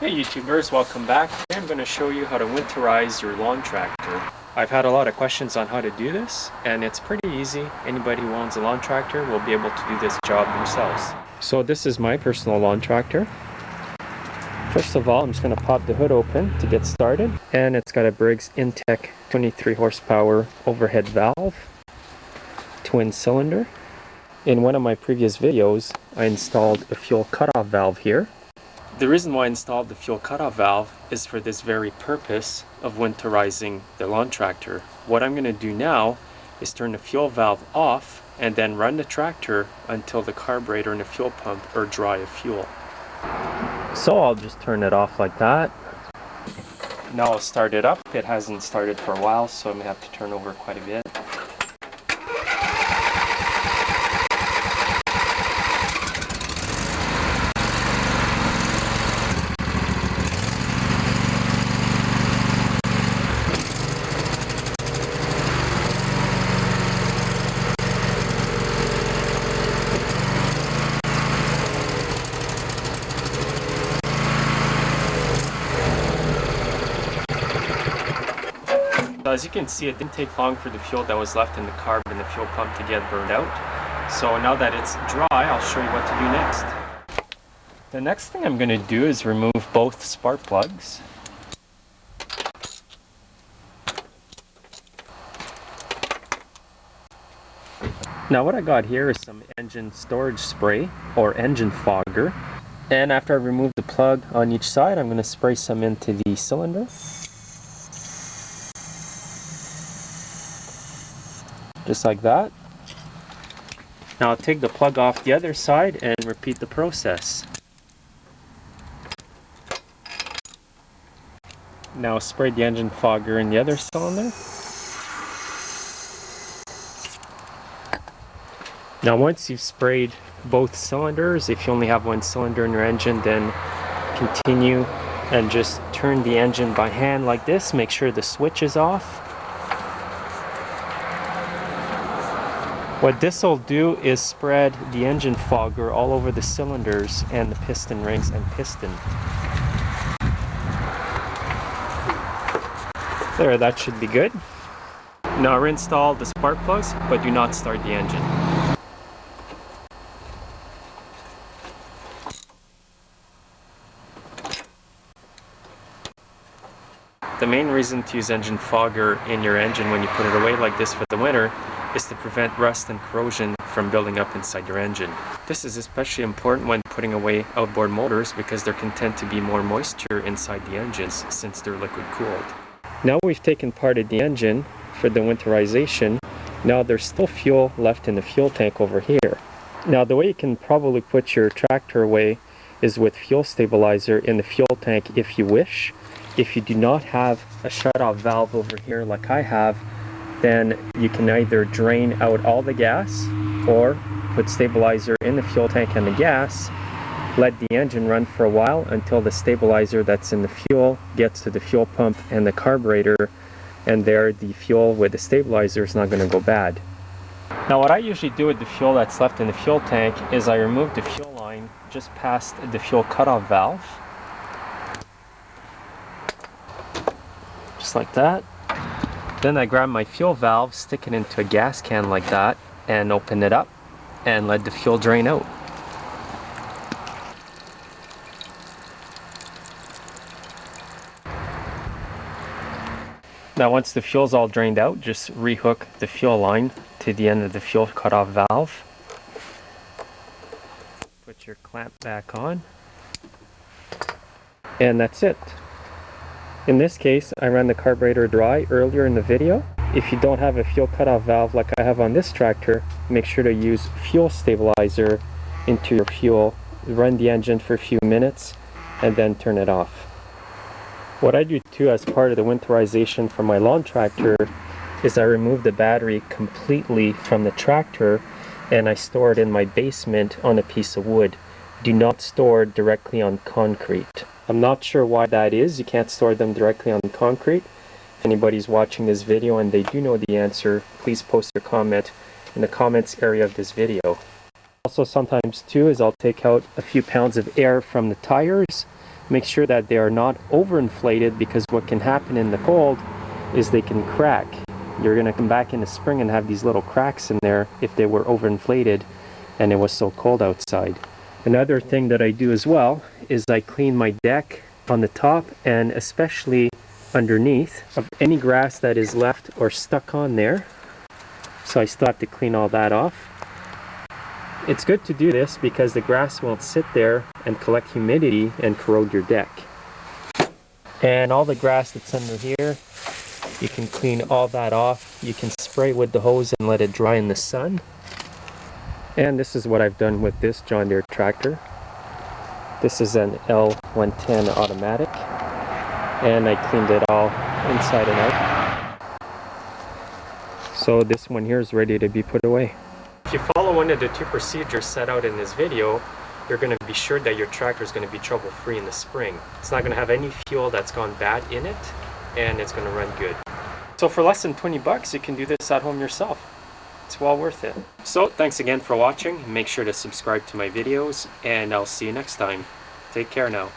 Hey YouTubers, welcome back. Today I'm going to show you how to winterize your lawn tractor. I've had a lot of questions on how to do this, and it's pretty easy. Anybody who owns a lawn tractor will be able to do this job themselves. So this is my personal lawn tractor. First of all, I'm just going to pop the hood open to get started. And it's got a Briggs Intech 23 horsepower overhead valve, twin cylinder. In one of my previous videos, I installed a fuel cutoff valve here. The reason why I installed the fuel cutoff valve is for this very purpose of winterizing the lawn tractor. What I'm going to do now is turn the fuel valve off and then run the tractor until the carburetor and the fuel pump are dry of fuel. So I'll just turn it off like that. Now I'll start it up. It hasn't started for a while, so I'm going to have to turn over quite a bit. As you can see, it didn't take long for the fuel that was left in the carb and the fuel pump to get burned out. So now that it's dry, I'll show you what to do next. The next thing I'm going to do is remove both spark plugs. Now what I got here is some engine storage spray or engine fogger. And after I remove the plug on each side, I'm going to spray some into the cylinder. Just like that. Now I'll take the plug off the other side and repeat the process. Now spray the engine fogger in the other cylinder. Now once you've sprayed both cylinders, if you only have one cylinder in your engine, then continue and just turn the engine by hand like this. Make sure the switch is off. What this will do is spread the engine fogger all over the cylinders and the piston rings and piston. There, that should be good. Now reinstall the spark plugs, but do not start the engine. The main reason to use engine fogger in your engine when you put it away like this for the winter is to prevent rust and corrosion from building up inside your engine. This is especially important when putting away outboard motors because there can tend to be more moisture inside the engines since they're liquid cooled. Now we've taken part of the engine for the winterization. Now there's still fuel left in the fuel tank over here. Now the way you can probably put your tractor away is with fuel stabilizer in the fuel tank if you wish. If you do not have a shutoff valve over here like I have, then you can either drain out all the gas or put stabilizer in the fuel tank and the gas, let the engine run for a while until the stabilizer that's in the fuel gets to the fuel pump and the carburetor, and there the fuel with the stabilizer is not going to go bad. Now what I usually do with the fuel that's left in the fuel tank is I remove the fuel line just past the fuel cutoff valve. Just like that. Then I grab my fuel valve, stick it into a gas can like that, and open it up and let the fuel drain out. Now once the fuel's all drained out, just rehook the fuel line to the end of the fuel cutoff valve. Put your clamp back on. And that's it. In this case, I ran the carburetor dry earlier in the video. If you don't have a fuel cutoff valve like I have on this tractor, make sure to use fuel stabilizer into your fuel, run the engine for a few minutes, and then turn it off. What I do too as part of the winterization for my lawn tractor is I remove the battery completely from the tractor and I store it in my basement on a piece of wood. Do not store it directly on concrete. I'm not sure why that is. You can't store them directly on concrete. If anybody's watching this video and they do know the answer, please post your comment in the comments area of this video. Also sometimes too is I'll take out a few pounds of air from the tires Make sure that they are not overinflated, because what can happen in the cold is they can crack. You're going to come back in the spring and have these little cracks in there if they were overinflated and it was so cold outside. Another thing that I do as well is I clean my deck on the top and especially underneath of any grass that is left or stuck on there. So I still have to clean all that off. It's good to do this because the grass won't sit there and collect humidity and corrode your deck. And all the grass that's under here, you can clean all that off. You can spray with the hose and let it dry in the sun. And this is what I've done with this John Deere tractor. This is an L110 automatic, and I cleaned it all inside and out. So this one here is ready to be put away. If you follow one of the 2 procedures set out in this video, you're going to be sure that your tractor is going to be trouble-free in the spring. It's not going to have any fuel that's gone bad in it, and it's going to run good. So for less than 20 bucks, you can do this at home yourself. It's well worth it. So thanks again for watching. Make sure to subscribe to my videos, and I'll see you next time. Take care now.